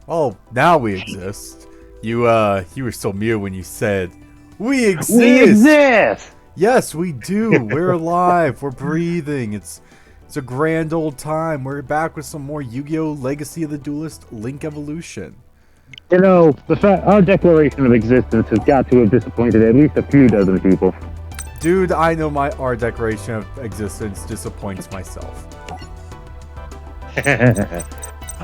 Oh, now we exist. You were so mute when you said, "We We exist!" exist! Yes, we do. We're alive. We're breathing. It's a grand old time. We're back with some more Yu-Gi-Oh! Legacy of the Duelist Link Evolution. You know, our declaration of existence has got to have disappointed at least a few dozen people. Dude, I know our declaration of existence disappoints myself.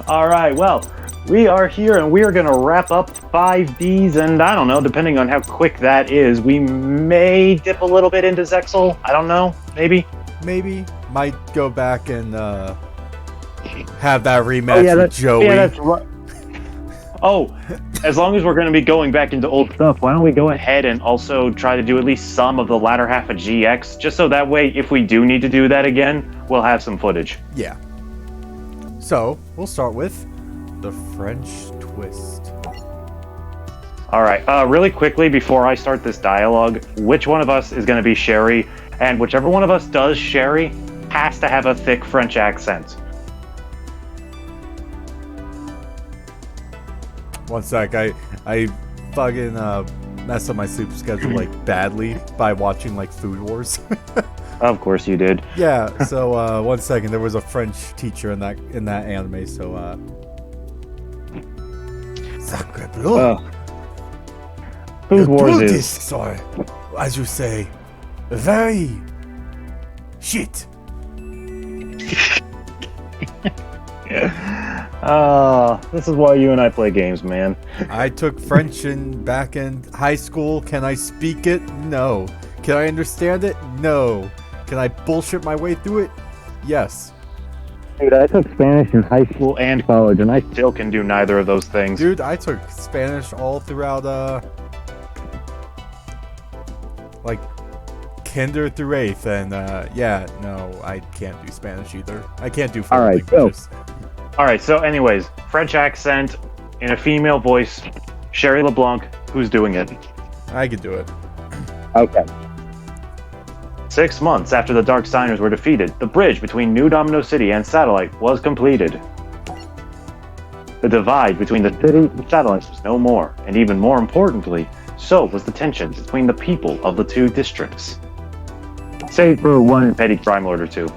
Alright, well, we are here and we are going to wrap up 5Ds, and I don't know, depending on how quick that is, we may dip a little bit into Zexal. I don't know, maybe? Maybe. Might go back and have that rematch with Joey. Yeah, that's right. Oh, as long as we're going to be going back into old stuff, why don't we go ahead and also try to do at least some of the latter half of GX, just so that way, if we do need to do that again, we'll have some footage. Yeah. So, we'll start with the French Twist. Alright, really quickly before I start this dialogue, which one of us is going to be Sherry? And whichever one of us does Sherry has to have a thick French accent. One sec, I fucking messed up my sleep schedule like badly by watching like Food Wars. Of course you did. Yeah, so 1 second, there was a French teacher in that anime, so Sacre bleu. Food Wars This, is... sorry, as you say, very shit. This is why you and I play games, man. I took French back in high school. Can I speak it? No. Can I understand it? No. Can I bullshit my way through it? Yes. Dude, I took Spanish in high school and college, and I Still can do neither of those things. Dude, I took Spanish all throughout, like, kinder through 8th, and, yeah, no, I can't do Spanish either. I can't do foreign Alright, languages. Alright, so anyways, French accent in a female voice, Sherry LeBlanc, who's doing it? I could do it. Okay. 6 months after the Dark Signers were defeated, the bridge between New Domino City and Satellite was completed. The divide between the city and Satellite was no more, and even more importantly, so was the tension between the people of the two districts. Save for one petty crime lord or two.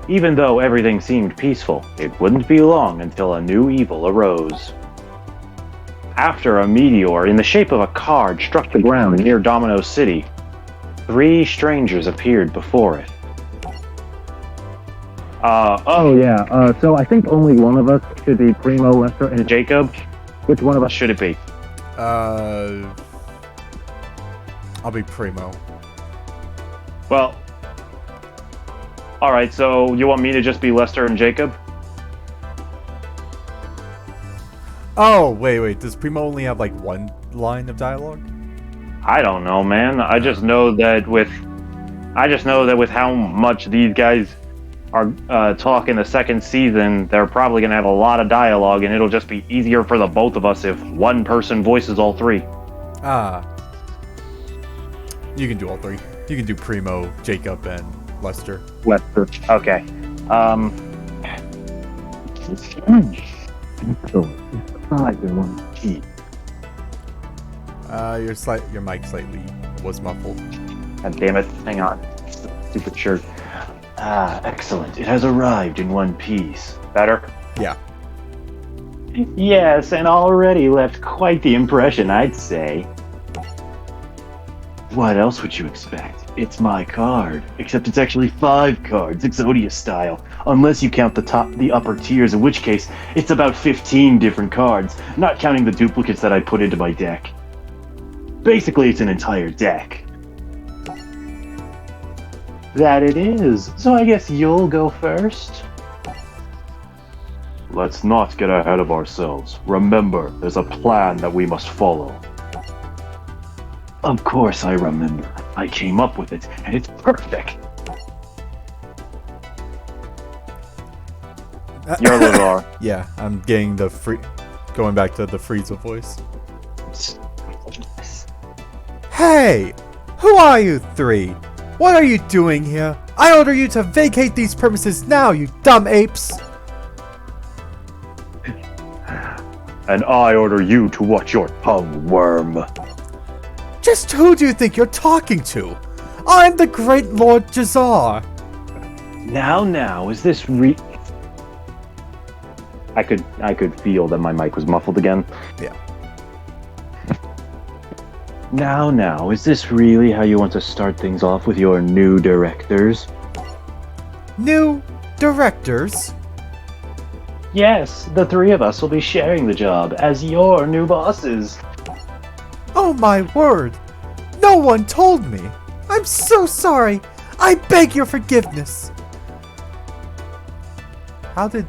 Even though everything seemed peaceful, it wouldn't be long until a new evil arose. After a meteor in the shape of a card struck the ground near Domino City, 3 strangers appeared before it. So I think only one of us should be Primo, Lester, and Jacob, which one of what us? should it be? I'll be Primo. Well, alright, so you want me to just be Lester and Jacob? Oh, wait, does Primo only have, like, one line of dialogue? I don't know, man. I just know that with how much these guys are talk in the second season, they're probably gonna have a lot of dialogue, and it'll just be easier for the both of us if one person voices all 3. You can do all 3. You can do Primo, Jacob, and Lester. Lester. Okay. So, 5 in 1 key. Your mic slightly was muffled. God damn it. Hang on. Stupid shirt. Excellent. It has arrived in one piece. Better? Yeah. Yes, and already left quite the impression, I'd say. What else would you expect? It's my card. Except it's actually 5 cards, Exodia style. Unless you count the upper tiers, in which case, it's about 15 different cards, not counting the duplicates that I put into my deck. Basically, it's an entire deck. That it is. So I guess you'll go first? Let's not get ahead of ourselves. Remember, there's a plan that we must follow. Of course I remember. I came up with it, and it's perfect. You're Ludar. Yeah, I'm getting going back to the Frieza voice. Hey! Who are you 3? What are you doing here? I order you to vacate these premises now, you dumb apes! And I order you to watch your tongue, worm. Just who do you think you're talking to? I'm the great Lord Jazar. Now, is this I could feel that my mic was muffled again. Yeah. Now, is this really how you want to start things off with your new directors? New directors? Yes, the three of us will be sharing the job as your new bosses. Oh my word! No one told me! I'm so sorry! I beg your forgiveness! How did,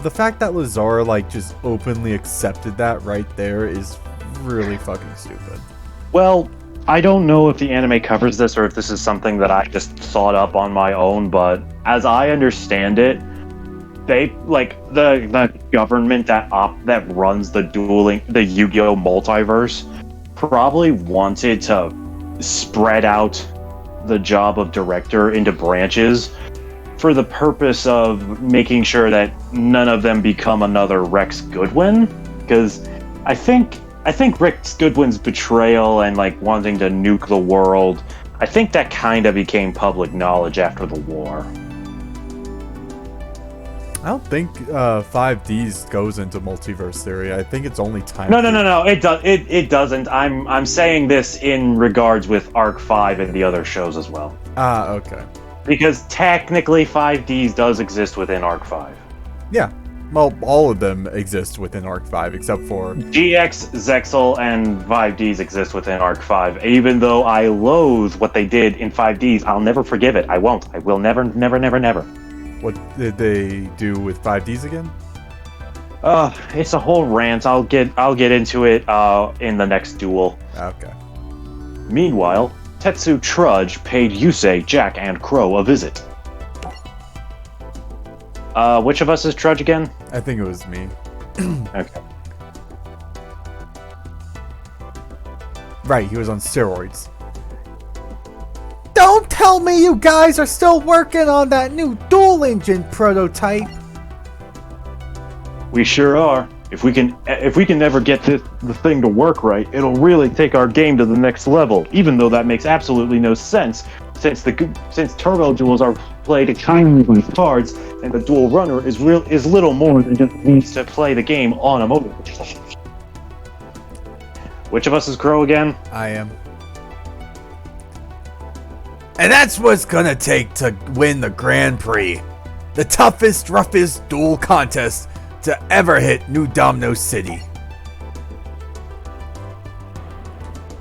the fact that Lazar, just openly accepted that right there is really fucking stupid. Well, I don't know if the anime covers this or if this is something that I just thought up on my own, but as I understand it, they, the government that runs the Yu-Gi-Oh! Multiverse probably wanted to spread out the job of director into branches for the purpose of making sure that none of them become another Rex Goodwin, because I think Rex Goodwin's betrayal and wanting to nuke the world, I think that kind of became public knowledge after the war. I don't think 5Ds goes into multiverse theory. I think it's only time. No. It doesn't. I'm saying this in regards with Arc 5 and the other shows as well. Ah, okay. Because technically 5Ds does exist within Arc 5. Yeah. Well, all of them exist within Arc 5 except for GX, Zexal, and 5Ds exist within Arc 5. Even though I loathe what they did in 5Ds, I'll never forgive it. I won't. I will never. What did they do with 5Ds again? It's a whole rant. I'll get into it in the next duel. Okay. Meanwhile, Tetsu Trudge paid Yusei, Jack, and Crow a visit. Which of us is Trudge again? I think it was me. Okay. Right, he was on steroids. Don't tell me you guys are still working on that new dual engine prototype. We sure are. If we can ever get the thing to work right, it'll really take our game to the next level. Even though that makes absolutely no sense, since turbo duels are played extremely cards, and the dual runner is little more than just needs to play the game on a motorcycle. Which of us is Crow again? I am. And that's what's gonna take to win the Grand Prix. The toughest, roughest duel contest to ever hit New Domino City.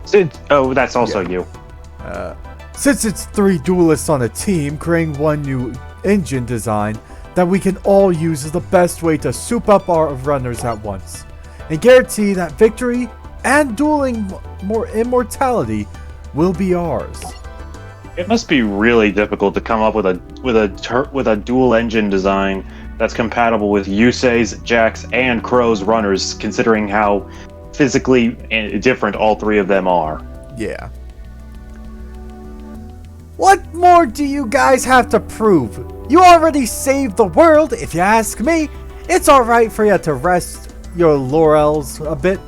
That's also you. Since it's 3 duelists on a team creating one new engine design that we can all use is the best way to soup up our runners at once and guarantee that victory and dueling more immortality will be ours. It must be really difficult to come up with a dual engine design that's compatible with Yusei's, Jack's, and Crow's runners, considering how physically different all 3 of them are. Yeah. What more do you guys have to prove? You already saved the world, if you ask me. It's alright for you to rest your laurels a bit.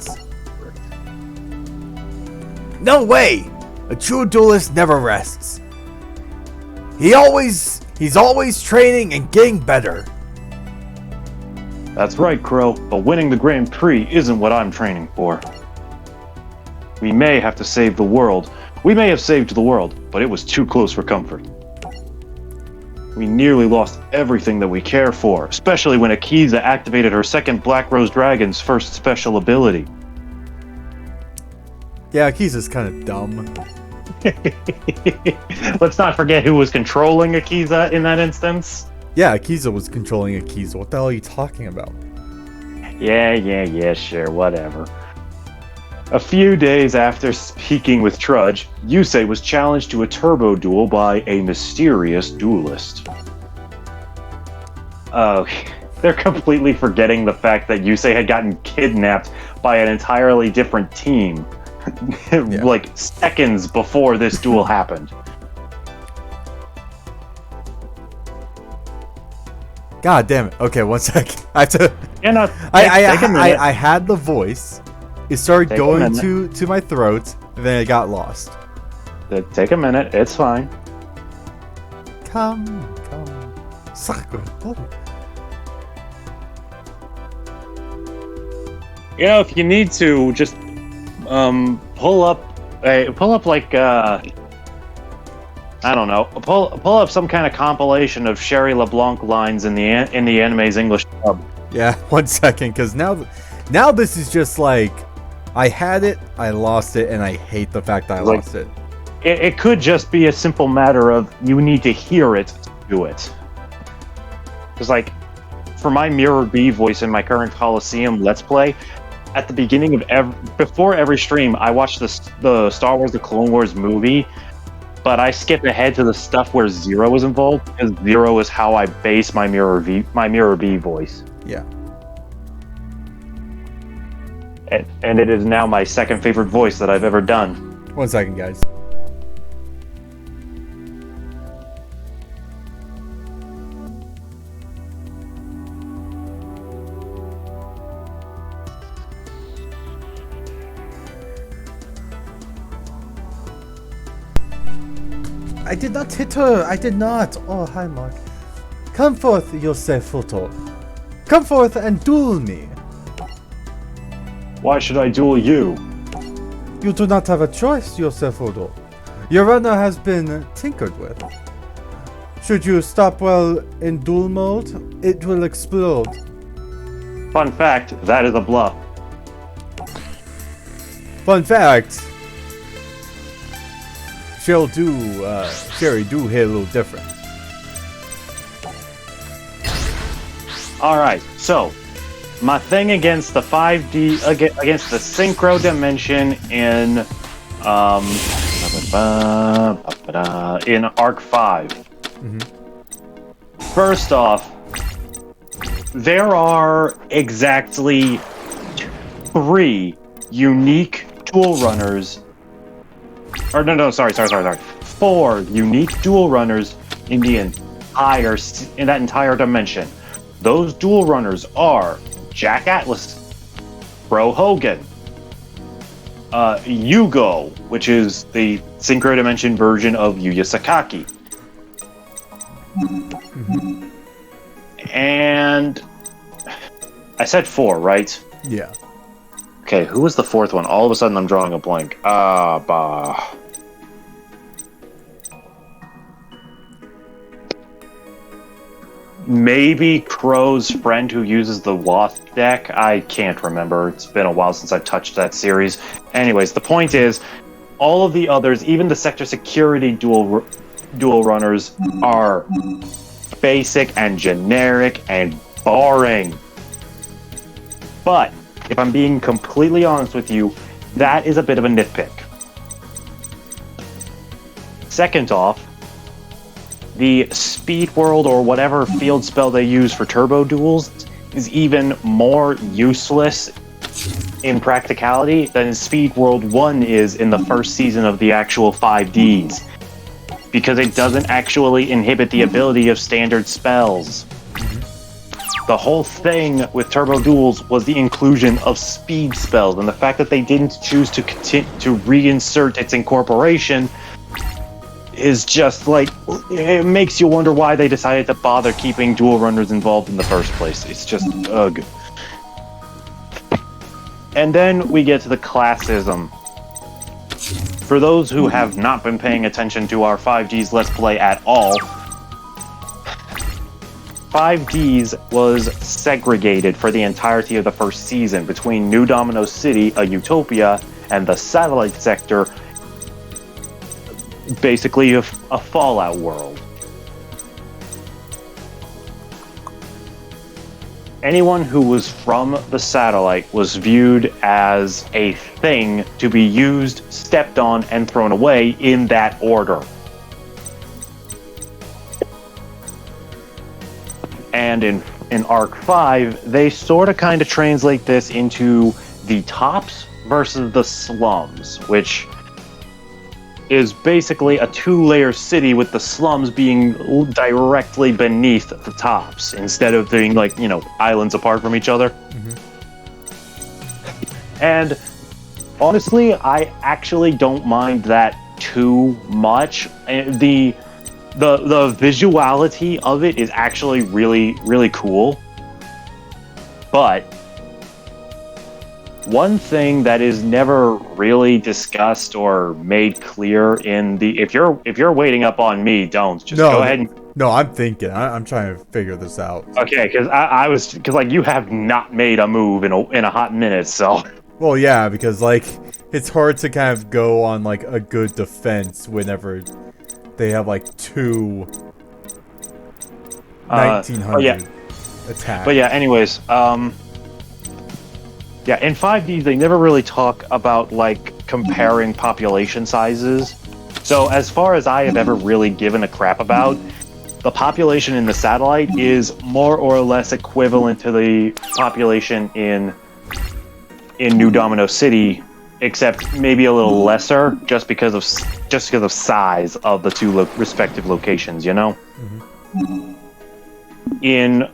No way! A true duelist never rests. He's always training and getting better. That's right, Crow, but winning the Grand Prix isn't what I'm training for. We may have to save the world. We may have saved the world, but it was too close for comfort. We nearly lost everything that we care for, especially when Akiza activated her second Black Rose Dragon's first special ability. Yeah, Akiza's kind of dumb. Let's not forget who was controlling Akiza in that instance. Yeah, Akiza was controlling Akiza. What the hell are you talking about? Yeah, sure, whatever. A few days after speaking with Trudge, Yusei was challenged to a turbo duel by a mysterious duelist. Oh, they're completely forgetting the fact that Yusei had gotten kidnapped by an entirely different team. Like seconds before this duel happened. God damn it. Okay, 1 second. I have to. Yeah, no. Take a minute. I had the voice. It started Take a going minute. to my throat, and then it got lost. Take a minute. It's fine. Come. Sakura. Oh. You know, if you need to, just pull up like I don't know, pull up some kind of compilation of Sherry LeBlanc lines in the anime's English dub. Yeah, 1 second, because now this is just like I had it, I lost it, and I hate the fact that I Like- lost it. It could just be a simple matter of you need to hear it to do it. Because like, for my Mirror B voice in my current Coliseum Let's Play, at the beginning of before every stream, I watch the Star Wars: The Clone Wars movie, but I skip ahead to the stuff where Zero is involved because Zero is how I base my Mirror B voice, Yeah. and it is now my second favorite voice that I've ever done. 1 second, guys. I did not hit her. I did not. Oh, hi, Mark. Come forth, Yosef Futo. Come forth and duel me. Why should I duel you? You do not have a choice, Yosef Futo. Your runner has been tinkered with. Should you stop while in duel mode, it will explode. Fun fact: that is a bluff. Fun fact. Sherry do hit a little different. All right, so my thing against the 5D against the synchro dimension in Arc 5. First off, there are exactly 3 unique dual runners. Or no, sorry. 4 unique dual runners in that entire dimension. Those dual runners are Jack Atlas, Bro Hogan, Yugo, which is the Synchro Dimension version of Yuya Sakaki, and I said 4, right? Yeah. Okay, who was the 4th one? All of a sudden, I'm drawing a blank. Maybe Crow's friend who uses the Wasp deck? I can't remember. It's been a while since I've touched that series. Anyways, the point is, all of the others, even the Sector Security dual runners, are basic and generic and boring. But, if I'm being completely honest with you, that is a bit of a nitpick. Second off, the Speed World or whatever field spell they use for turbo duels is even more useless in practicality than Speed World 1 is in the first season of the actual 5Ds, because it doesn't actually inhibit the ability of standard spells. The whole thing with turbo duels was the inclusion of speed spells, and the fact that they didn't choose to reinsert its incorporation is just like, it makes you wonder why they decided to bother keeping dual runners involved in the first place. It's just ugh. And then we get to the classism. For those who have not been paying attention to our 5Ds Let's Play at all, 5Ds was segregated for the entirety of the first season between New Domino City, a utopia, and the satellite sector, basically a Fallout world. Anyone who was from the satellite was viewed as a thing to be used, stepped on, and thrown away in that order. And in Arc 5, they sort of kind of translate this into the tops versus the slums, which is basically a 2-layer city with the slums being directly beneath the tops instead of being like, islands apart from each other. And honestly, I actually don't mind that too much. And the visuality of it is actually really, really cool. But one thing that is never really discussed or made clear in the if you're waiting up on me, don't just go ahead and. No, I'm thinking. I'm trying to figure this out. Okay, because like you have not made a move in a hot minute, so. Well, yeah, because like it's hard to kind of go on like a good defense whenever they have like two 1900 attacks. But yeah, anyways, yeah, in 5D they never really talk about like comparing population sizes. So as far as I have ever really given a crap about, the population in the satellite is more or less equivalent to the population in New Domino City, except maybe a little lesser, just because of size of the two respective locations. In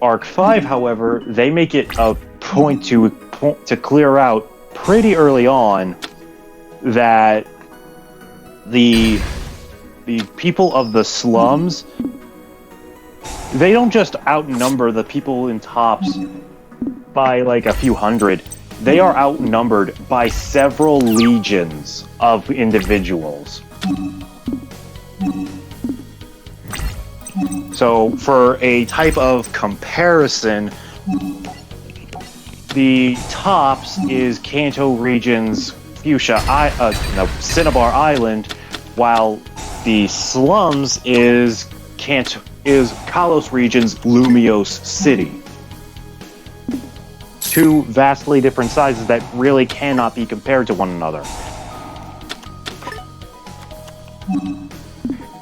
Arc 5, however, they make it a point to clear out pretty early on that the people of the slums, they don't just outnumber the people in tops by like a few hundred. They are outnumbered by several legions of individuals. So for a type of comparison, the tops is Kanto region's Cinnabar Island, while the slums is Kalos region's Lumiose City. Two vastly different sizes that really cannot be compared to one another.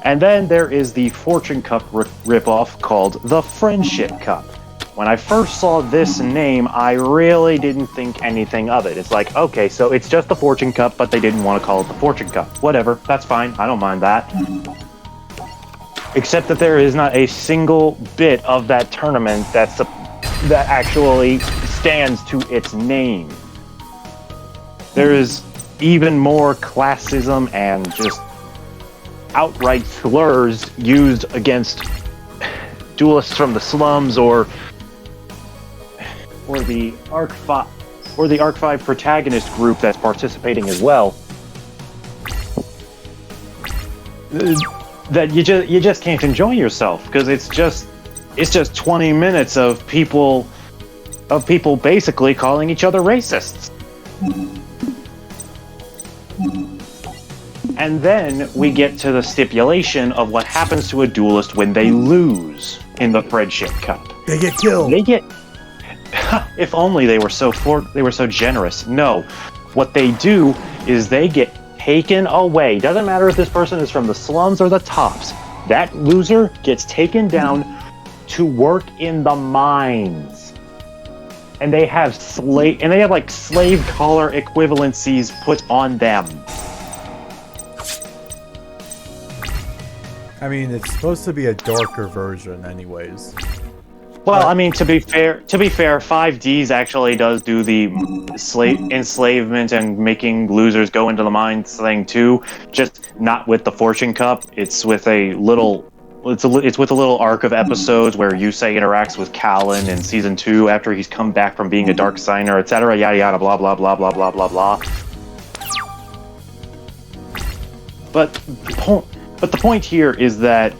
And then there is the Fortune Cup ripoff called the Friendship Cup. When I first saw this name, I really didn't think anything of it. It's like, okay, so it's just the Fortune Cup, but they didn't want to call it the Fortune Cup. Whatever, that's fine, I don't mind that. Except that there is not a single bit of that tournament that actually stands to its name. There is even more classism and just outright slurs used against duelists from the slums or the Arc 5 protagonist group that's participating as well. That you just can't enjoy yourself because it's just 20 minutes of people basically calling each other racists. And then we get to the stipulation of what happens to a duelist when they lose in the Friendship Cup. They get killed. If only they were so generous. No, what they do is they get taken away. Doesn't matter if this person is from the slums or the tops. That loser gets taken down to work in the mines. And they have slave collar equivalencies put on them. I mean, it's supposed to be a darker version anyways. Well, I mean, to be fair, 5Ds actually does do the enslavement and making losers go into the mines thing too, just not with the Fortune Cup. It's with a little arc of episodes where Yusei interacts with Callan in season 2 after he's come back from being a Dark Signer, etc. Yada yada blah blah blah blah blah blah blah. But the point here is that,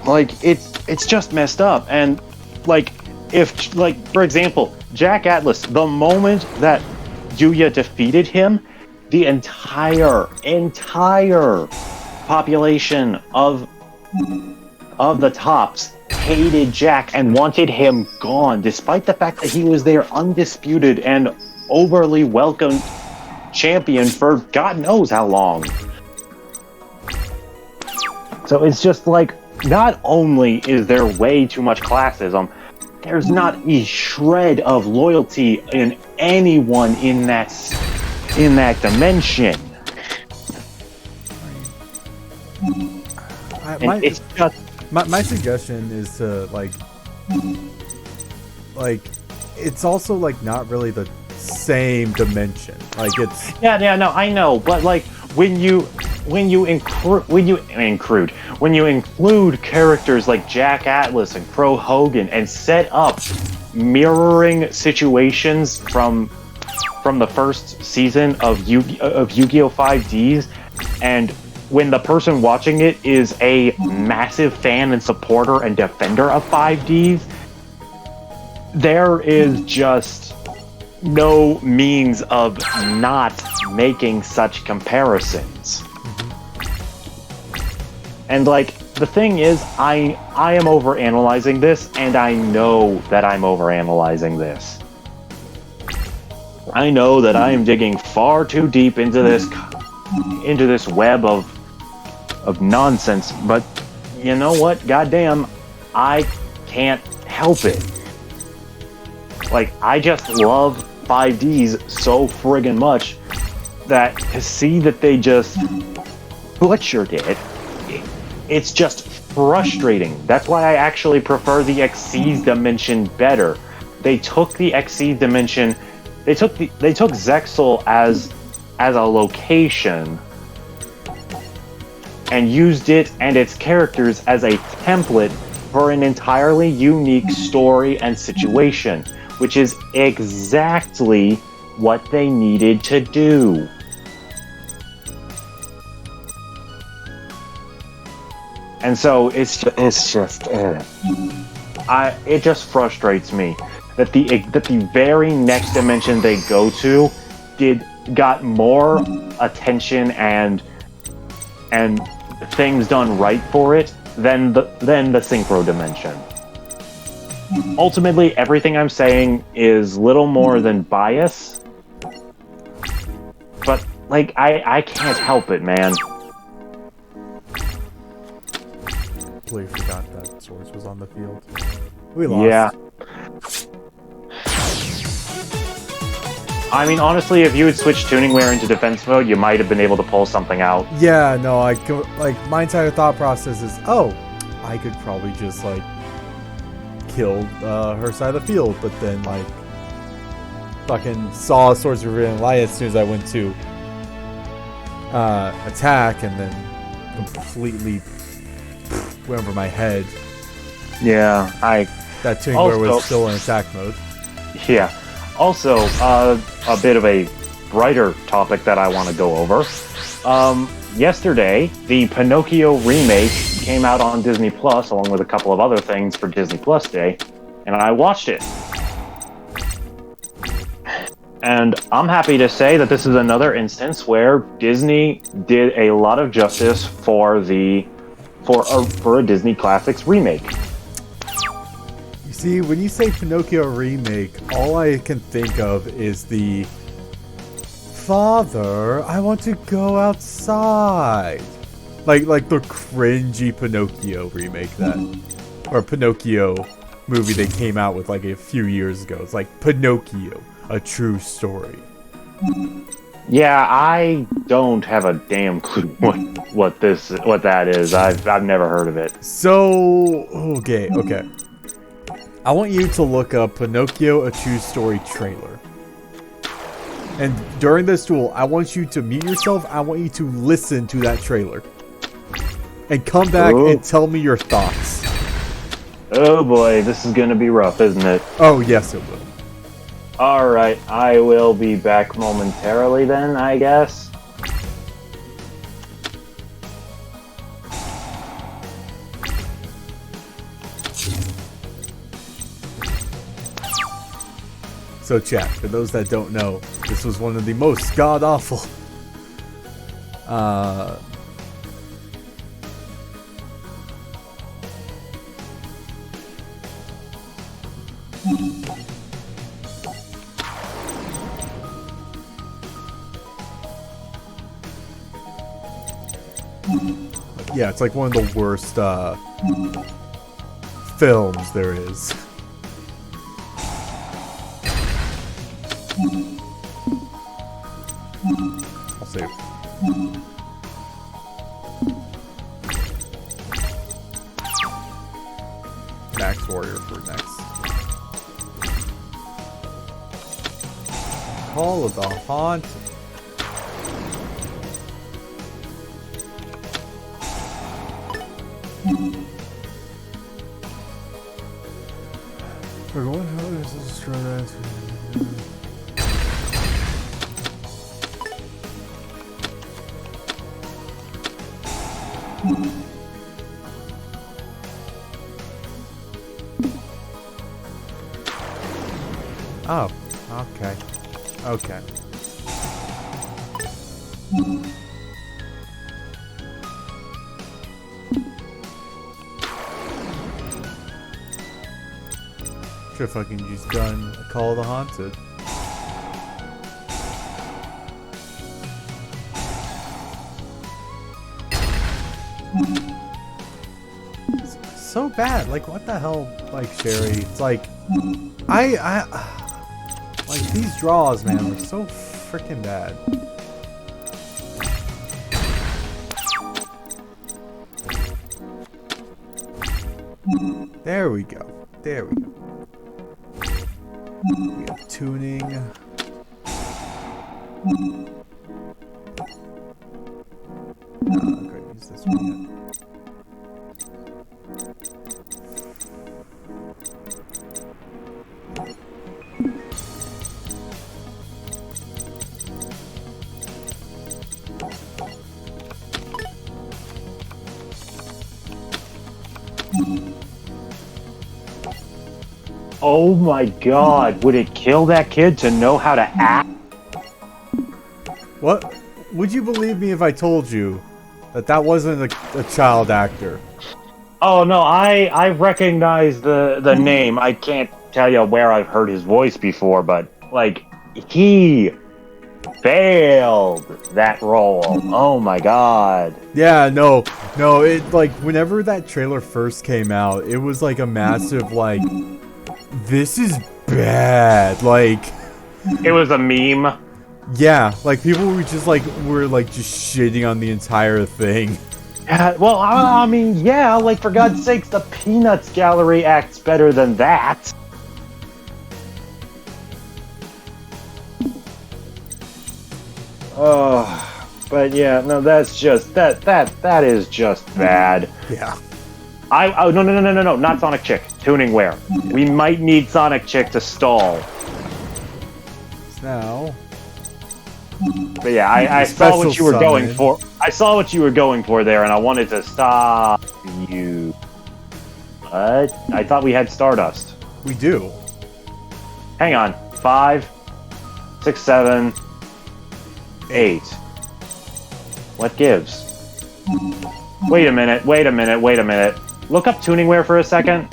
like, it's just messed up. And, like, if, like, for example, Jack Atlas, the moment that Yuya defeated him, the entire population of the tops hated Jack and wanted him gone, despite the fact that he was their undisputed and overly welcomed champion for God knows how long. So it's just like, not only is there way too much classism, there's not a shred of loyalty in anyone in that dimension. my And it's just my suggestion is to like it's also like not really the same dimension. Like it's yeah, no, I know, but like when you include characters like Jack Atlas and Crow Hogan and set up mirroring situations from the first season of Yu-Gi-Oh! 5Ds, and when the person watching it is a massive fan and supporter and defender of 5Ds, there is just no means of not making such comparisons. And like the thing is, I am overanalyzing this, and I know that I'm overanalyzing this. I know that I am digging far too deep into this web of nonsense, but you know what? Goddamn, I can't help it. Like, I just love 5Ds so friggin' much that to see that they just butchered it, it's just frustrating. That's why I actually prefer the Xyz dimension better. They took the Xyz dimension, they took Zexal as a location and used it and its characters as a template for an entirely unique story and situation, which is exactly what they needed to do. And so it just frustrates me that the very next dimension they go to got more attention and things done right for it than the synchro dimension. Ultimately, everything I'm saying is little more than bias, but like I can't help it, man. Completely forgot that Source was on the field. We lost. Yeah. I mean, honestly, if you had switched Tuning Wear into defense mode, you might have been able to pull something out. Yeah, no, my entire thought process is, oh, I could probably just like kill her side of the field, but then like fucking saw Swords of Rebellion Light as soon as I went to attack, and then completely went over my head. Yeah, That Tuning Wear was still in attack mode. Yeah. Also, a bit of a brighter topic that I want to go over. Yesterday, the Pinocchio remake came out on Disney Plus, along with a couple of other things for Disney Plus Day, and I watched it. And I'm happy to say that this is another instance where Disney did a lot of justice for a Disney Classics remake. You see, when you say Pinocchio remake, all I can think of is the "Father, I want to go outside," like the cringy Pinocchio remake or Pinocchio movie they came out with like a few years ago. It's like Pinocchio, a true story. Yeah, I don't have a damn clue what that is. I've never heard of it. So okay. I want you to look up Pinocchio, a true story trailer. And during this duel, I want you to mute yourself. I want you to listen to that trailer. And come back and tell me your thoughts. Oh boy, this is gonna be rough, isn't it? Oh, yes, it will. Alright, I will be back momentarily then, I guess. So chat, for those that don't know, this was one of the most god-awful yeah, it's like one of the worst films there is. I'll save. Call of the Haunted. For what hell is this straight? Oh, okay. Okay. Should've fucking just done a Call of the Haunted. It's so bad. Like, what the hell, like, Sherry? It's like, like, these draws, man, are so freaking bad. There we go. There we go. We have tuning. I'm not going to use this one yet. Oh my god, would it kill that kid to know how to act? What? Would you believe me if I told you that that wasn't a child actor? Oh no, I recognize the name. I can't tell you where I've heard his voice before, but like he failed that role. Oh my god. Yeah, no, it like whenever that trailer first came out, it was like a massive like, this is bad. Like, It was a meme. yeah, like people were just shitting on the entire thing. Yeah, well, I mean, yeah, like for God's sakes, the Peanuts Gallery acts better than that. Oh, but yeah, no, that's just that is just bad. Yeah. Oh no, not Sonic Chick. Tuningware. We might need Sonic Chick to stall. Now. But yeah, I saw Special what you were going summon. for. I saw what you were going for there, and I wanted to stop you. But I thought we had Stardust. We do. Hang on. 5, 6, 7, 8. What gives? Wait a minute. Look up Tuningware for a second.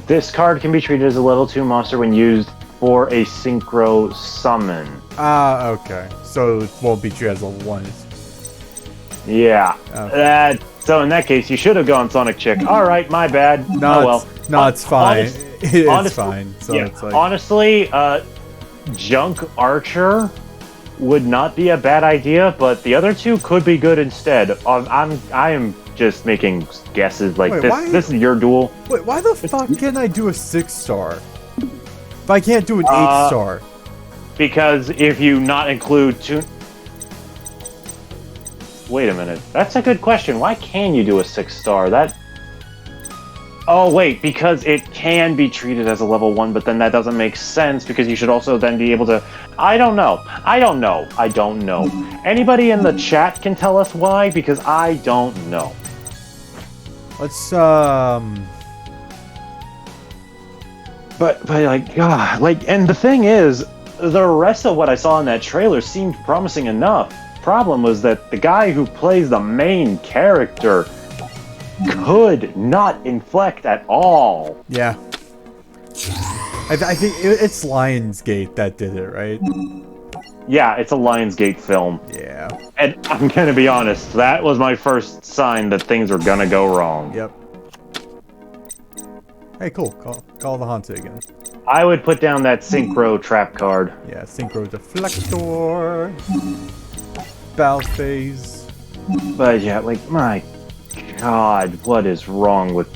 This card can be treated as a level 2 monster when used for a synchro summon. Ah, okay. So it won't be treated as a 1. Yeah. Okay. So in that case, you should have gone Sonic Chick. Alright, my bad. No, Oh well. it's fine. It's honestly- fine. So Yeah, it's like, honestly, Junk Archer would not be a bad idea, but the other two could be good instead. I am just making guesses. Like Wait, this. why- This is your duel. wait, why the fuck can't I do a 6-star? If I can't do an 8-star. Because if you not include Wait a minute. That's a good question. Why can you do a 6-star? Oh wait, because it can be treated as a level 1, but then that doesn't make sense because you should also then be able to. I don't know. Anybody in the chat can tell us why, because I don't know. Let's But like, God, like, and the thing is, the rest of what I saw in that trailer seemed promising enough. Problem was that the guy who plays the main character could not inflect at all. yeah. I think it's Lionsgate that did it, right? Yeah, it's a Lionsgate film. Yeah. And I'm gonna be honest, that was my first sign that things are gonna go wrong. Yep. Hey, cool. Call the Haunted again. I would put down that Synchro trap card. Yeah, Synchro Deflector. Bow Phase. But yeah, like, my God, what is wrong with...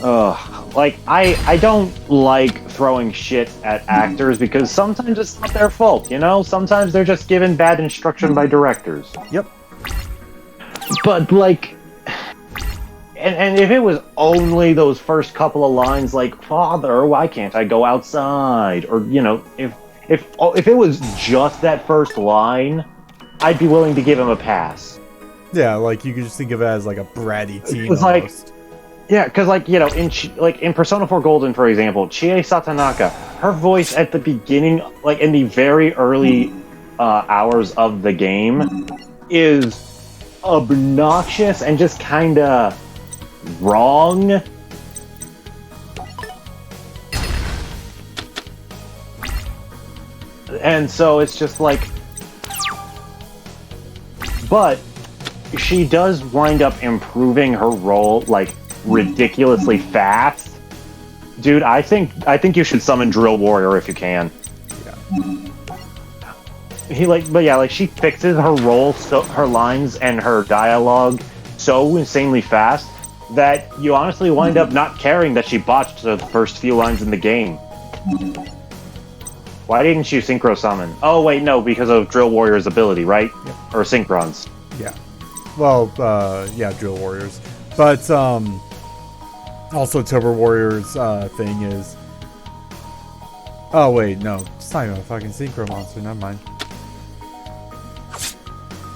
Ugh. Like, I don't like throwing shit at actors because sometimes it's not their fault, you know? Sometimes they're just given bad instruction by directors. Yep. But, like... And if it was only those first couple of lines, like, Father, why can't I go outside? Or, you know, if it was just that first line, I'd be willing to give him a pass. Yeah, like, you could just think of it as, like, a bratty teen It's almost. Yeah, because, like, you know, in Persona 4 Golden, for example, Chie Satonaka, her voice at the beginning, like, in the very early hours of the game, is obnoxious and just kind of wrong. And so it's just like... But she does wind up improving her role, like, ridiculously fast. Dude, I think you should summon Drill Warrior if you can. Yeah. She fixes her role, so her lines and her dialogue so insanely fast that you honestly wind up not caring that she botched the first few lines in the game. Why didn't you synchro summon? Oh wait, no, because of Drill Warrior's ability, right? Yeah. Or Synchrons. Yeah. Well, yeah, Drill Warriors. But, also Turbo Warriors, thing is... Oh, wait, no. It's not even a fucking Synchro monster, never mind.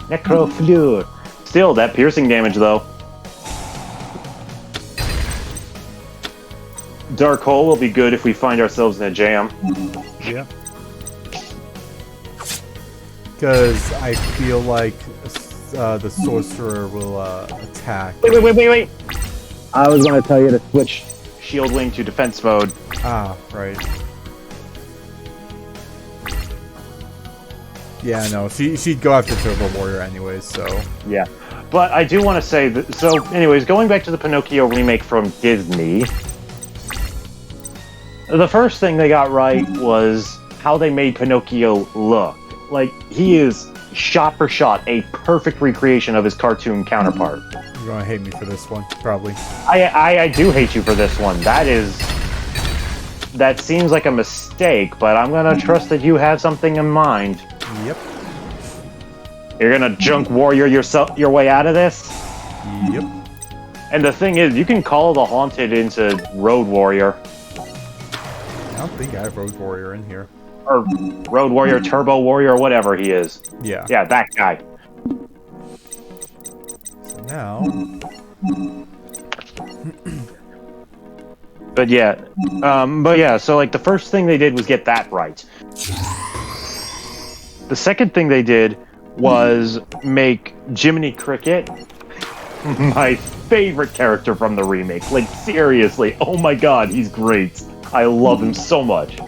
Necrofleur. Still, that piercing damage, though. Dark Hole will be good if we find ourselves in a jam. Yeah. Because I feel like the Sorcerer will attack. Wait. I was going to tell you to switch. Shield Wing to defense mode. Ah, right. Yeah, no, she'd go after Turbo Warrior anyways, so... Yeah. But I do want to say that... So, anyways, going back to the Pinocchio remake from Disney... The first thing they got right was how they made Pinocchio look. Like, he is, shot for shot, a perfect recreation of his cartoon counterpart. You're gonna hate me for this one, probably. I do hate you for this one. That seems like a mistake, but I'm gonna trust that you have something in mind. Yep. You're gonna junk warrior your way out of this? Yep. And the thing is, you can call the Haunted into Road Warrior. I don't think I have Road Warrior in here. Or Road Warrior, Turbo Warrior, whatever he is. Yeah. Yeah, that guy. So now... But yeah, so like the first thing they did was get that right. The second thing they did was make Jiminy Cricket my favorite character from the remake. Like, seriously, oh my god, he's great. I love him so much.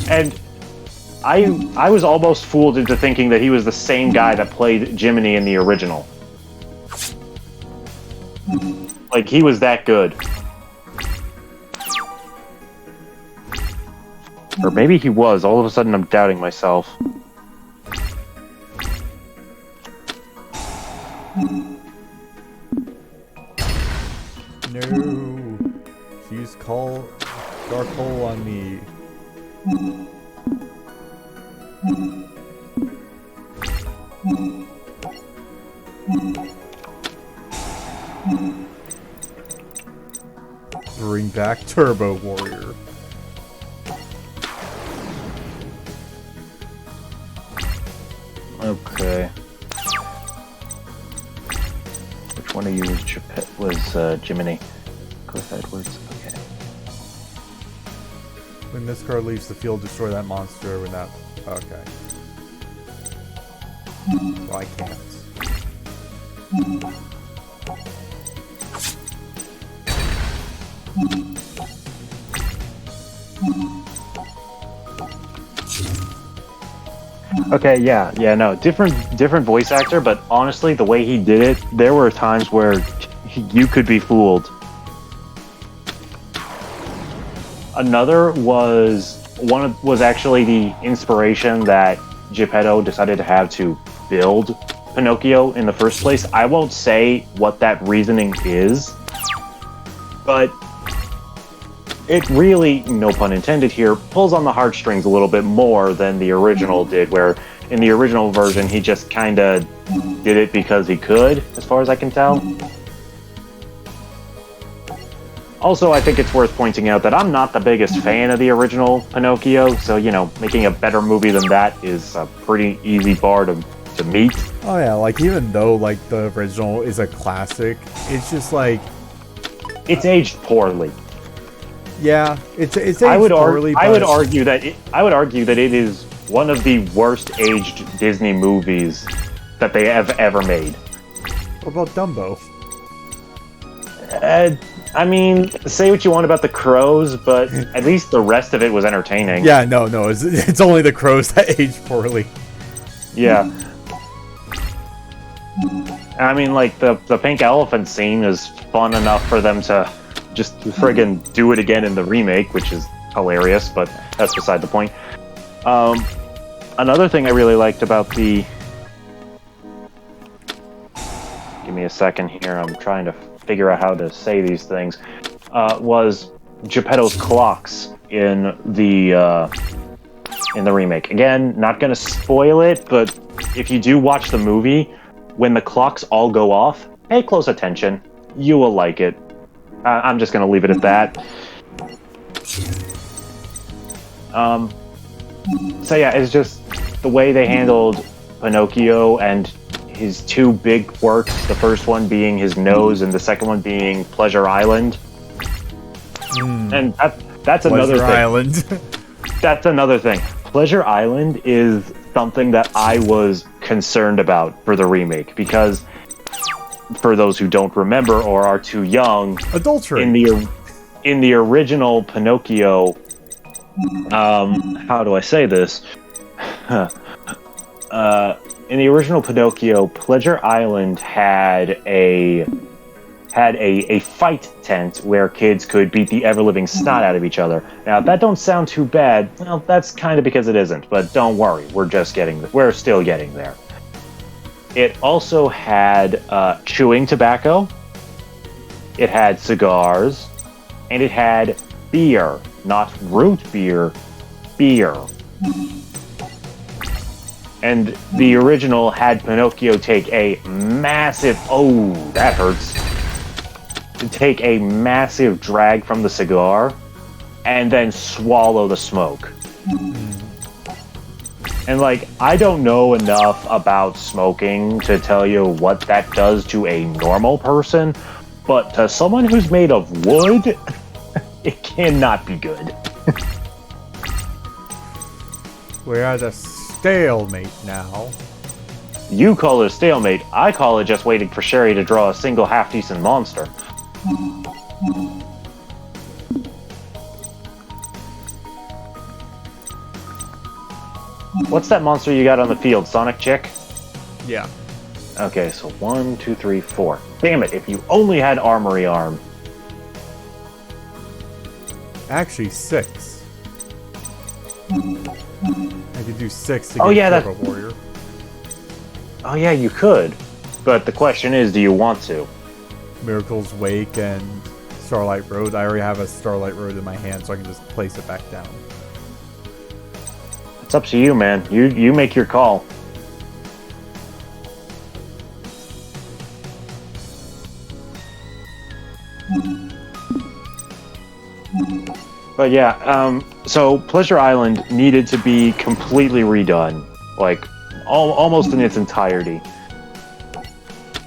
And I was almost fooled into thinking that he was the same guy that played Jiminy in the original. Like, he was that good. Or maybe he was. All of a sudden, I'm doubting myself. No. She's called Dark Hole on me. Bring back Turbo Warrior. Okay. Which one of you was Jiminy? Cliff Edwards. Okay. When this card leaves the field, destroy that monster when that... Okay. Well, I can't. Okay, yeah, no, different voice actor, but honestly, the way he did it, there were times where you could be fooled. Another was actually the inspiration that Geppetto decided to have to build Pinocchio in the first place. I won't say what that reasoning is, but it really, no pun intended here, pulls on the heartstrings a little bit more than the original did, where in the original version he just kind of did it because he could, as far as I can tell. Also, I think it's worth pointing out that I'm not the biggest fan of the original Pinocchio, so, you know, making a better movie than that is a pretty easy bar to meet. Oh yeah, like even though like the original is a classic, it's just like It's aged poorly. yeah, it's aged I would poorly. argue that it is one of the worst aged Disney movies that they have ever made. What about Dumbo? I mean, say what you want about the crows, but at least the rest of it was entertaining. Yeah, no, it's only the crows that aged poorly. Yeah. I mean, like, the pink elephant scene is fun enough for them to just friggin' do it again in the remake, which is hilarious, but that's beside the point. Another thing I really liked about the... Give me a second here, I'm trying to figure out how to say these things, was Geppetto's clocks in the remake. Again, not gonna spoil it, but if you do watch the movie, when the clocks all go off, pay close attention. You will like it. I'm just gonna leave it at that. So yeah, it's just the way they handled Pinocchio and his two big works, the first one being his nose and the second one being Pleasure Island. And that's another Pleasure thing. Island. That's another thing. Pleasure Island is something that I was concerned about for the remake, because for those who don't remember or are too young, Adultery. in the original Pinocchio, how do I say this? In the original Pinocchio, Pleasure Island had a fight tent where kids could beat the ever-living snot out of each other. Now, if that don't sound too bad, well, that's kind of because it isn't, but don't worry, we're still getting there. It also had chewing tobacco, it had cigars, and it had beer, not root beer, beer. And the original had Pinocchio take a massive, oh, that hurts, to take a massive drag from the cigar and then swallow the smoke. And like, I don't know enough about smoking to tell you what that does to a normal person, but to someone who's made of wood, it cannot be good. We're at a stalemate now. You call it a stalemate, I call it just waiting for Sherry to draw a single half-decent monster. What's that monster you got on the field, Sonic Chick? Yeah. Okay, so 1, 2, 3, 4. Damn it, if you only had Armory Arm. Actually, 6. I could do 6 to Oh, get yeah, Turbo Warrior. Oh yeah, you could. But the question is, do you want to? Miracle's Wake and Starlight Road. I already have a Starlight Road in my hand, so I can just place it back down. It's up to you, man. You make your call. But yeah, so Pleasure Island needed to be completely redone, like almost in its entirety.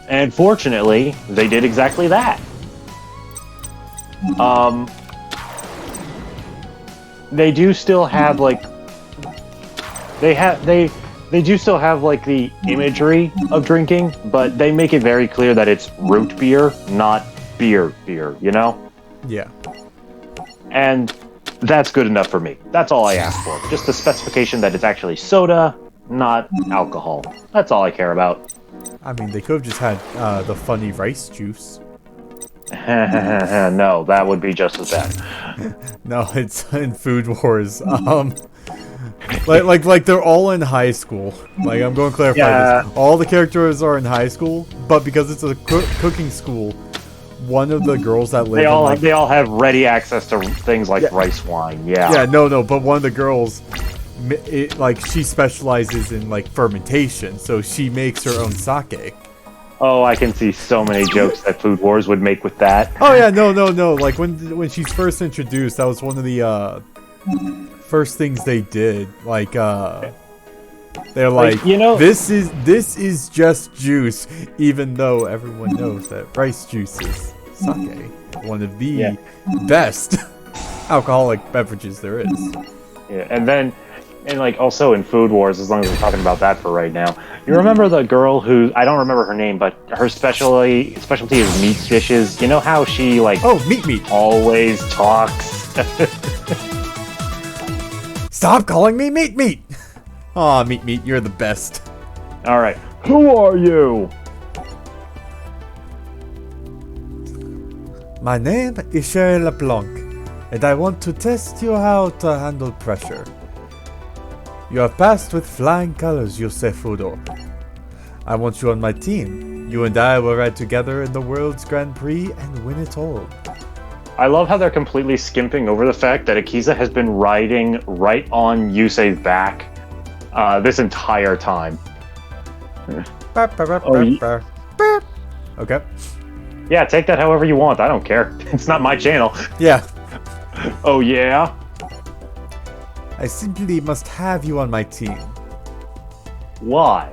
And fortunately, they did exactly that. They do still have like they do still have like the imagery of drinking, but they make it very clear that it's root beer, not beer, you know? Yeah. And that's good enough for me. That's all I ask for. Just the specification that it's actually soda, not alcohol. That's all I care about. I mean, they could have just had the funny rice juice. No, that would be just as bad. No, it's in Food Wars. Like they're all in high school. Like, I'm going to clarify Yeah. this. All the characters are in high school, but because it's a cooking school, one of the girls that live They all in, like, they all have ready access to things like Yeah. rice wine. Yeah. yeah, no, but one of the girls, like, she specializes in, like, fermentation, so she makes her own sake. Oh, I can see so many jokes that Food Wars would make with that. Oh yeah, no. Like when she's first introduced, that was one of the first things they did. Like they're like, you know- this is just juice, even though everyone knows that rice juice is sake, one of the Yeah. best alcoholic beverages there is. Yeah, and like also in Food Wars, as long as we're talking about that for right now, you remember the girl who I don't remember her name, but her specialty is meat dishes. You know how she like Oh, meat. always talks. Stop calling me meat. Aw, meat, you're the best. All right, who are you? My name is Sherry LeBlanc, and I want to test you how to handle pressure. You have passed with flying colors, Yusei Fudo. I want you on my team. You and I will ride together in the World's Grand Prix and win it all. I love how they're completely skimping over the fact that Akiza has been riding right on Yusei's back this entire time. Okay. Yeah, take that however you want. I don't care. It's not my channel. Yeah. Oh yeah? I simply must have you on my team. Why?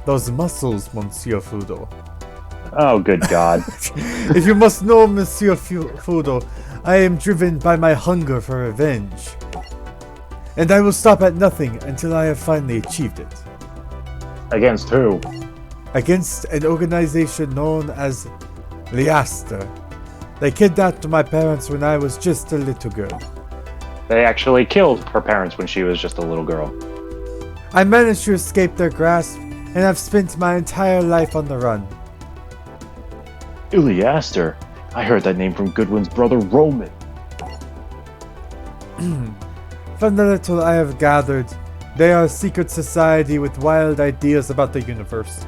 Those muscles, Monsieur Fudo. Oh, good God. If you must know, Monsieur Fudo, I am driven by my hunger for revenge. And I will stop at nothing until I have finally achieved it. Against who? Against an organization known as Liaster. They kidnapped my parents when I was just a little girl. They actually killed her parents when she was just a little girl. I managed to escape their grasp, and I've spent my entire life on the run. Iliaster. I heard that name from Goodwin's brother Roman. From the little I have gathered, they are a secret society with wild ideas about the universe.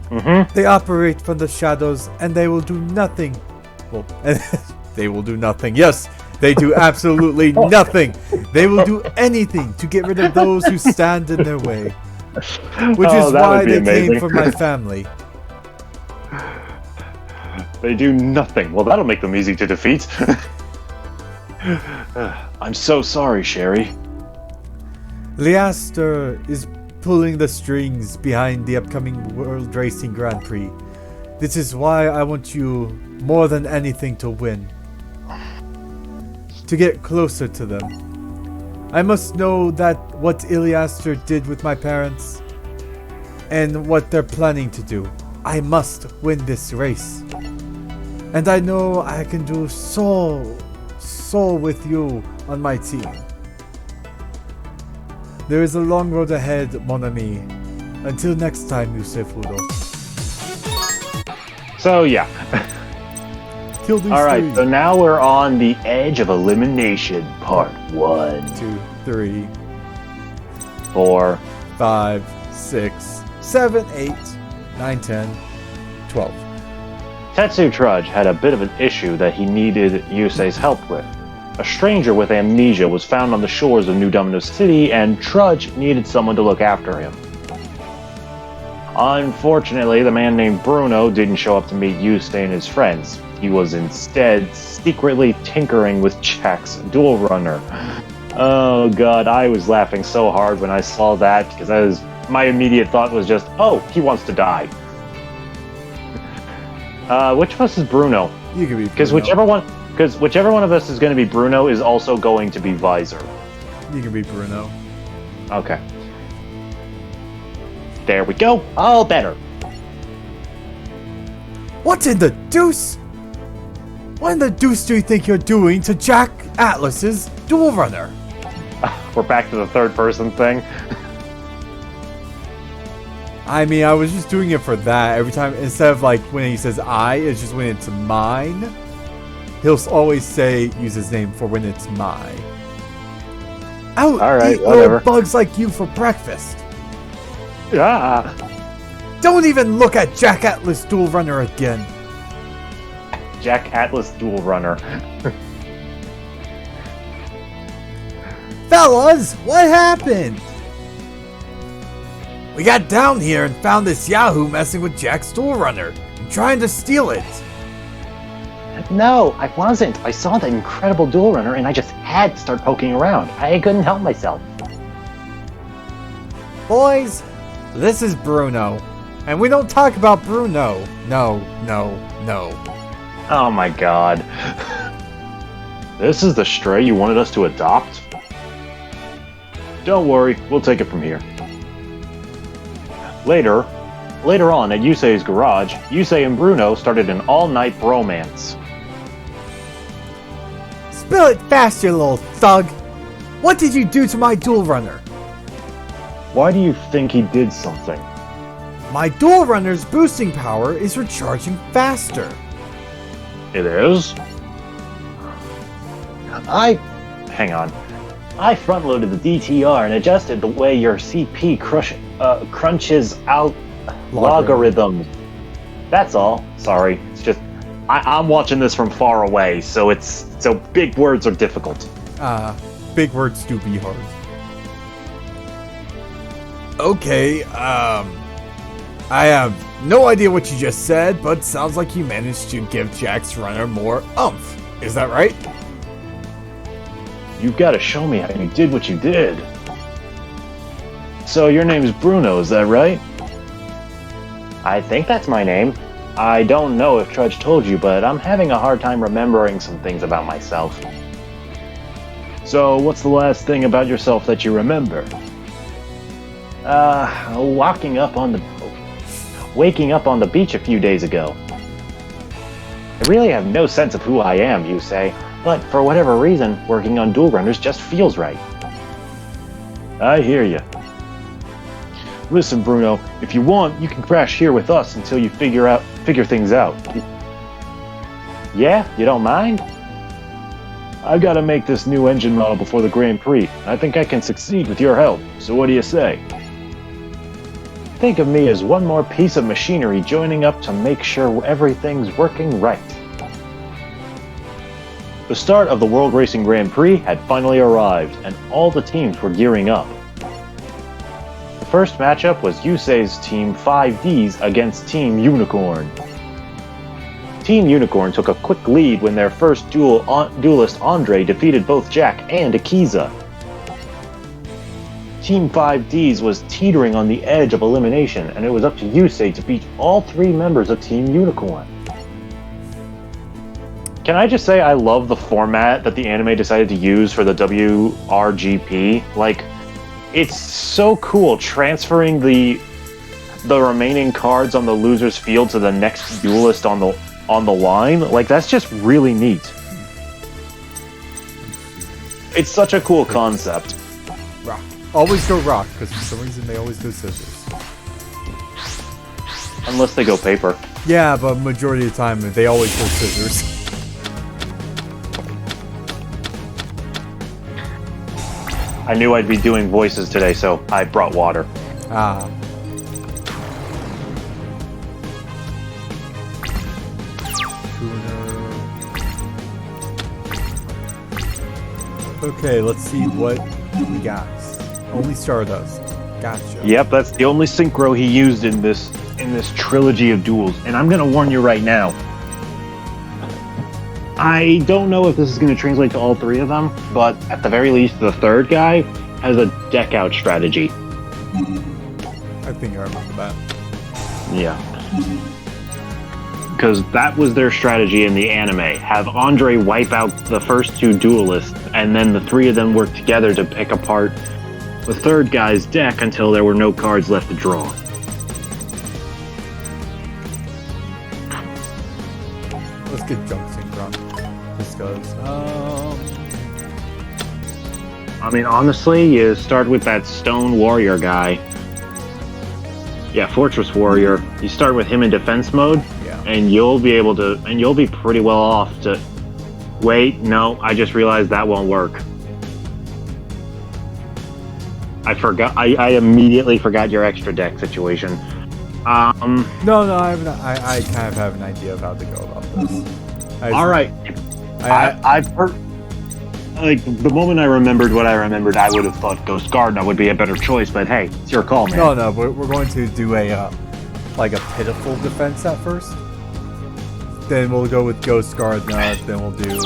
Mm-hmm. They operate from the shadows, and they will do nothing. Well, they will do nothing. Yes, they do absolutely nothing. They will do anything to get rid of those who stand in their way. Which is why they came for my family. They do nothing. Well, that'll make them easy to defeat. I'm so sorry, Sherry. Liaster is pulling the strings behind the upcoming World Racing Grand Prix. This is why I want you more than anything to win. To get closer to them. I must know that what Iliaster did with my parents and what they're planning to do. I must win this race. And I know I can do so with you on my team. There is a long road ahead, mon ami. Until next time, Yusei Fudo. So, yeah. Kill these Alright, three. so now we're on the edge of elimination, part 1. 2, 3, 4. 5, 6, 7, 8, 9, 10, 12. Tetsu Trudge had a bit of an issue that he needed Yusei's help with. A stranger with amnesia was found on the shores of New Domino City, and Trudge needed someone to look after him. Unfortunately, the man named Bruno didn't show up to meet Yusei and his friends. He was instead secretly tinkering with Jack's dual runner. Oh god, I was laughing so hard when I saw that, because my immediate thought was just, oh, he wants to die. Which of us is Bruno? You can be Because Bruno. whichever one of us is going to be Bruno is also going to be Visor. You can be Bruno. Okay. There we go. All better. What in the deuce? What in the deuce do you think you're doing to Jack Atlas's dual runner? We're back to the third person thing. I mean, I was just doing it for that. Every time, instead of like when he says I, it's just when it's mine. He'll always use his name for when it's mine. I'll Alright, eat whatever. little bugs like you for breakfast. Ah. Don't even look at Jack Atlas dual runner again. Jack Atlas Dual Runner. Fellas, what happened? We got down here and found this Yahoo messing with Jack's Dual Runner and trying to steal it. No, I wasn't. I saw the incredible Dual Runner and I just had to start poking around. I couldn't help myself. Boys, this is Bruno. And we don't talk about Bruno. No. Oh my god. This is the stray you wanted us to adopt? Don't worry, we'll take it from here. Later on at Yusei's garage, Yusei and Bruno started an all-night bromance. Spill it fast, you little thug. What did you do to my Dual Runner? Why do you think he did something? My Dual Runner's boosting power is recharging faster. It is? Hang on. I front-loaded the DTR and adjusted the way your CP crunches out logarithms. That's all. Sorry. It's just I'm watching this from far away, so big words are difficult. Big words do be hard. Okay, I have no idea what you just said, but sounds like you managed to give Jack's runner more oomph. Is that right? You've got to show me how you did what you did. So your name's Bruno, is that right? I think that's my name. I don't know if Trudge told you, but I'm having a hard time remembering some things about myself. So what's the last thing about yourself that you remember? Waking up on the beach a few days ago. I really have no sense of who I am, you say, but for whatever reason, working on Dual Runners just feels right. I hear you. Listen, Bruno, if you want, you can crash here with us until you figure things out. Yeah, you don't mind? I've got to make this new engine model before the Grand Prix. I think I can succeed with your help, so what do you say? Think of me as one more piece of machinery joining up to make sure everything's working right. The start of the World Racing Grand Prix had finally arrived, and all the teams were gearing up. The first matchup was Yusei's Team 5Ds against Team Unicorn. Team Unicorn took a quick lead when their first duelist Andre defeated both Jack and Akiza. Team 5Ds was teetering on the edge of elimination, and it was up to Yusei to beat all three members of Team Unicorn. Can I just say I love the format that the anime decided to use for the WRGP? Like, it's so cool transferring the remaining cards on the loser's field to the next duelist on the line. Like, that's just really neat. It's such a cool concept. Rock. Always go rock, because for some reason they always go scissors. Unless they go paper. Yeah, but majority of the time they always go scissors. I knew I'd be doing voices today, so I brought water. Ah. Okay, let's see what we got. Only Stardust. Gotcha. Yep, that's the only synchro he used in this trilogy of duels. And I'm gonna warn you right now. I don't know if this is gonna translate to all three of them, but at the very least, the third guy has a deck out strategy. I think I remember that. Yeah. Because that was their strategy in the anime. Have Andre wipe out the first two duelists, and then the three of them work together to pick apart the third guy's deck until there were no cards left to draw. Let's get junk synchron. Just goes. I mean, honestly, you start with that Stone Warrior guy. Yeah, Fortress Warrior. You start with him in defense mode, Yeah. and you'll be pretty well off to... Wait, no, I just realized that won't work. I immediately forgot your extra deck situation. No, I kind of have an idea of how to go about this. All right. I've heard. Like, the moment I remembered what I remembered, I would have thought Ghost Gardener would be a better choice, but hey, it's your call, man. No, we're going to do a pitiful defense at first. Then we'll go with Ghost Gardener, then we'll do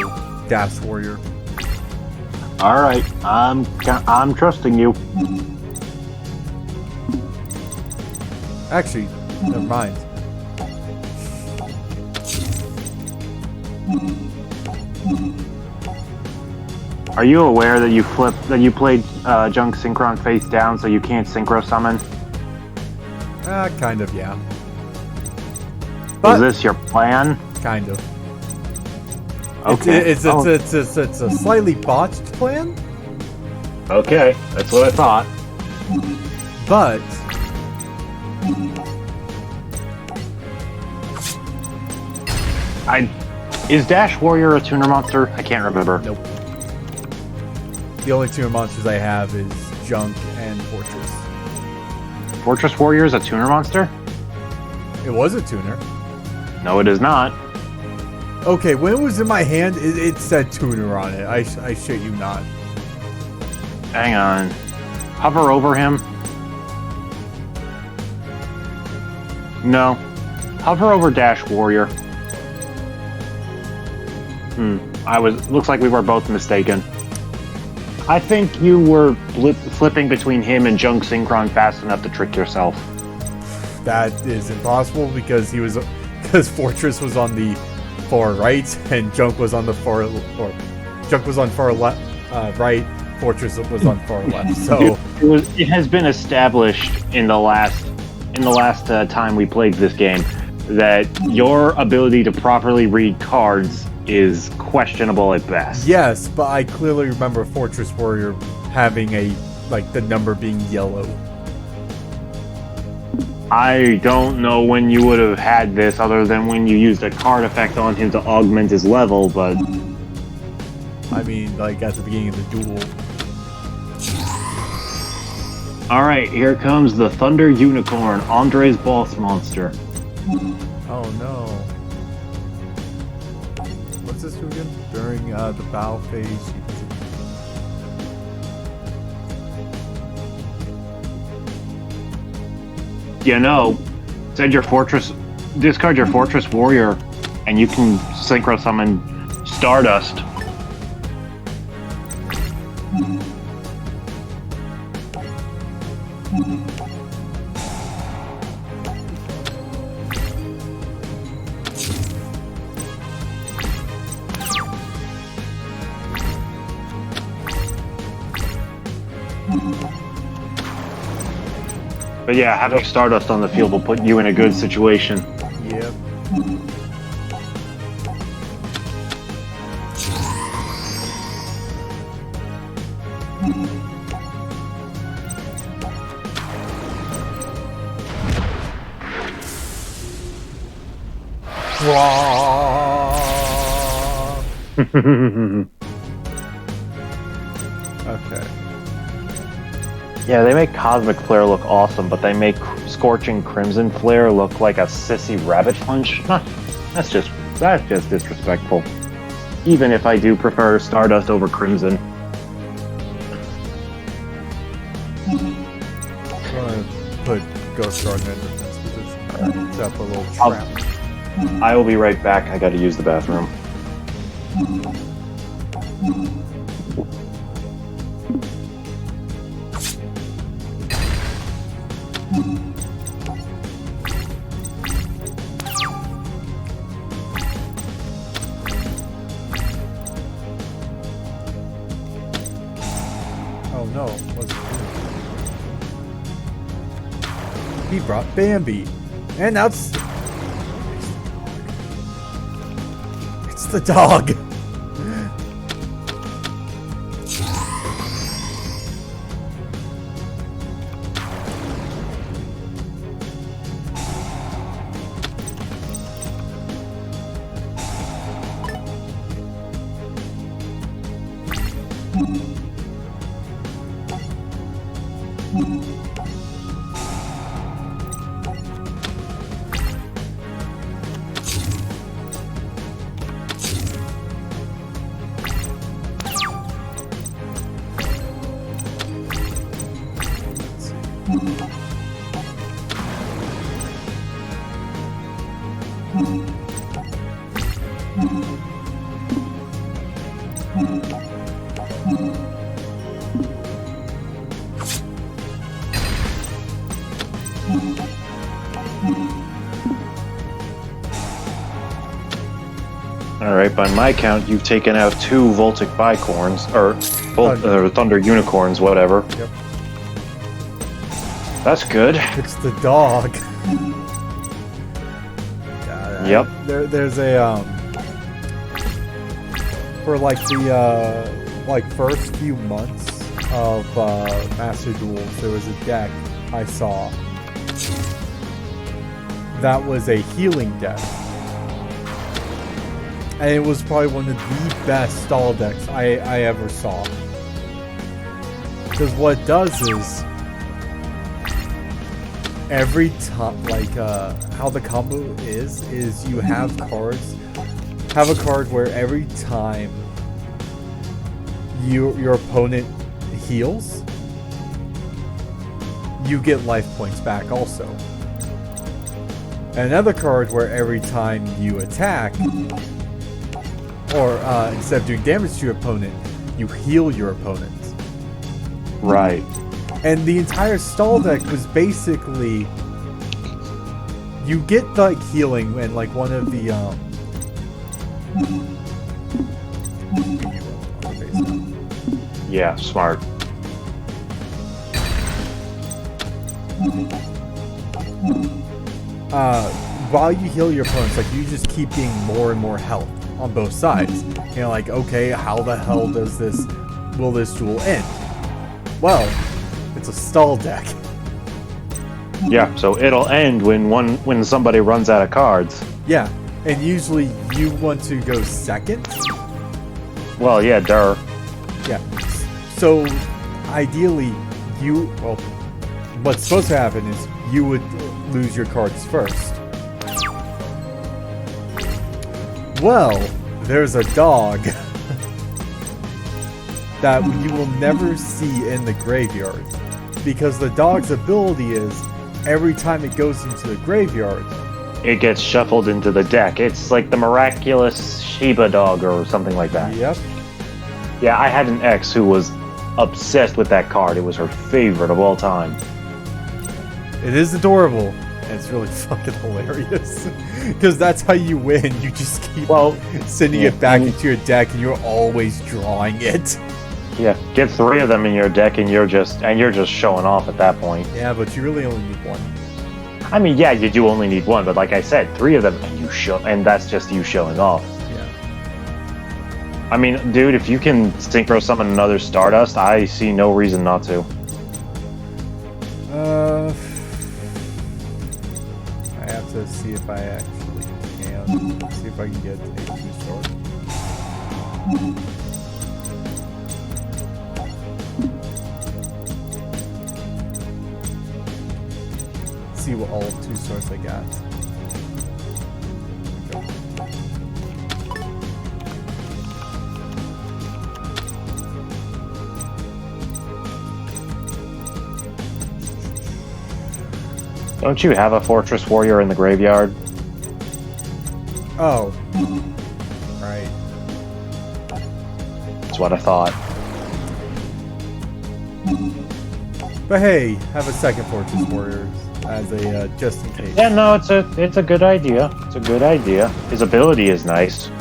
Dash Warrior. All right, I'm trusting you. Actually, never mind. Are you aware that you played Junk Synchron face down, so you can't synchro summon? Kind of, yeah. Was this your plan? Kind of. Okay. It's a slightly botched plan, Okay, that's what I thought. but Is Dash Warrior a tuner monster? I can't remember. nope. The only two monsters I have is Junk and Fortress. Fortress Warrior is a tuner monster? It was a tuner. No, it is not. Okay, when it was in my hand, it said tuner on it. I shit you not. Hang on. Hover over him. No. Hover over Dash Warrior. Looks like we were both mistaken. I think you were flipping between him and Junk Synchron fast enough to trick yourself. That is impossible because Fortress was on the far right and Junk was on the far right. Fortress was on far left. So it has been established in the last time we played this game that your ability to properly read cards is questionable at best. yes, but I clearly remember Fortress Warrior having the number being yellow. I don't know when you would have had this other than when you used a card effect on him to augment his level, but I mean, at the beginning of the duel. alright, here comes the Thunder Unicorn, Andre's boss monster. Oh no. What's this do again? During the battle phase. You know, discard your Fortress Warrior, and you can synchro summon Stardust. But yeah, having Stardust on the field will put you in a good situation. Yep. Okay. Yeah, they make Cosmic Flare look awesome, but they make Scorching Crimson Flare look like a sissy rabbit punch. Huh, that's just disrespectful. Even if I do prefer Stardust over Crimson. I'm gonna put Ghost Gardener in defense position. Set up a little trap. I will be right back. I gotta use the bathroom. Oh no, what's it? He brought Bambi. And now it's the dog. Alright, by my count, you've taken out 2 Voltic Bicorns, or Thunder Unicorns, whatever. Yep. That's good. It's the dog. Yep. There's a for like the first few months of Master Duels, there was a deck I saw that was a healing deck, and it was probably one of the best stall decks I ever saw. Because what it does is every time, how the combo is you have a card where every time your opponent heals, you get life points back also. And another card where every time you attack, or instead of doing damage to your opponent, you heal your opponent. Right. And the entire stall deck was basically, you get like healing and like one of the Yeah, smart. while you heal your opponents, like, you just keep getting more and more health on both sides. You know, like, okay, how the hell will this duel end? Well, it's a stall deck. Yeah, so it'll end when somebody runs out of cards. Yeah, and usually you want to go second. Well, yeah, duh. Yeah. So, ideally, what's supposed to happen is you would lose your cards first. Well, there's a dog that you will never see in the graveyard, because the dog's ability is every time it goes into the graveyard, it gets shuffled into the deck. It's like the miraculous Shiba dog or something like that. Yep. Yeah, I had an ex who was obsessed with that card. It was her favorite of all time. It is adorable, and it's really fucking hilarious. Because that's how you win. You just keep sending it back into your deck, and you're always drawing it. Yeah, get 3 of them in your deck, and you're just showing off at that point. Yeah, but you really only need 1. I mean, yeah, you do only need 1, but like I said, 3 of them, and that's just you showing off. Yeah. I mean, dude, if you can synchro summon another Stardust, I see no reason not to. I have to see if I actually can. See if I can get a 2-star. See what all 2-stars I got. Don't you have a Fortress Warrior in the graveyard? Oh. Right. That's what I thought. But hey, have a second Fortress Warrior as a just in case. Yeah, no, it's a good idea. It's a good idea. His ability is nice.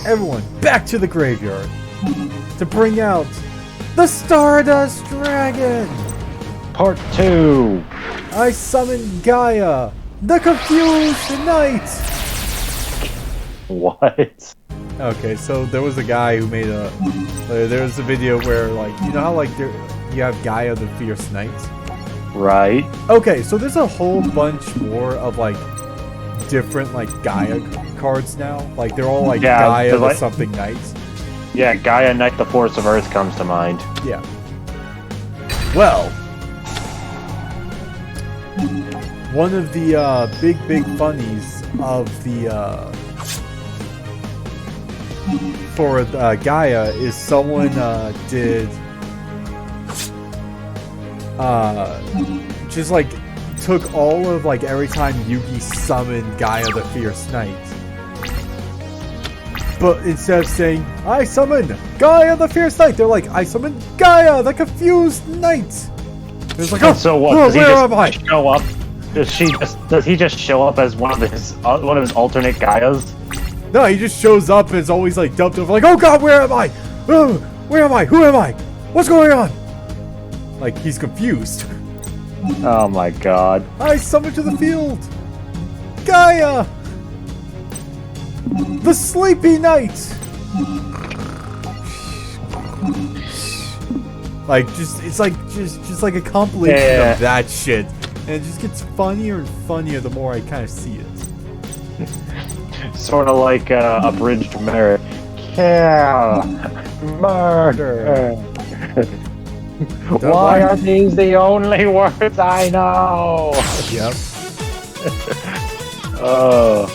Everyone, back to the graveyard to bring out the Stardust Dragon! Part 2! I summon Gaia, the Confused Knight! What? Okay, so there was a guy who made there was a video where, like, you know how, like, you have Gaia the Fierce Knight? Right. Okay, so there's a whole bunch more of, like, different, like, Gaia cards now. Like, they're all, like, Gaia the something Knights. Yeah, Gaia Knight the Force of Earth comes to mind. Yeah. Well, one of the big funnies of the for Gaia is someone did just like took all of like every time Yugi summoned Gaia the Fierce Knight, but instead of saying I summon Gaia the Fierce Knight, they're like I summon Gaia the Confused Knight. It's like, oh, So what? oh, Does he where just am I? show up? Does he just show up as one of his alternate Gaias? No, he just shows up and is always like dumped over, like, oh god, where am I? Oh, where am I? Who am I? What's going on? Like, he's confused. Oh my god. I summoned to the field! Gaia! The Sleepy Knight! Like, it's like, just like a compilation Yeah. of that shit. And it just gets funnier and funnier the more I kind of see it. Sort of like abridged merit. Kill. Murder. Why are these the only words I know? Yep. Oh.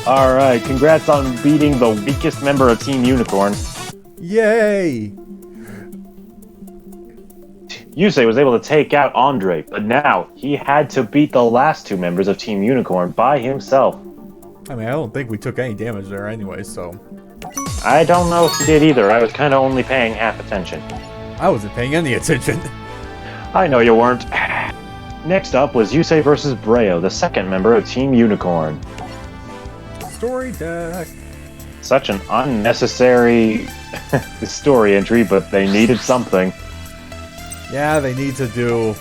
Alright, congrats on beating the weakest member of Team Unicorn. Yay! Yusei was able to take out Andre, but now he had to beat the last two members of Team Unicorn by himself. I mean, I don't think we took any damage there anyway, so... I don't know if he did either. I was kind of only paying half attention. I wasn't paying any attention. I know you weren't. Next up was Yusei versus Breo, the second member of Team Unicorn. Story deck. Such an unnecessary story entry, but they needed something. Yeah, they need to do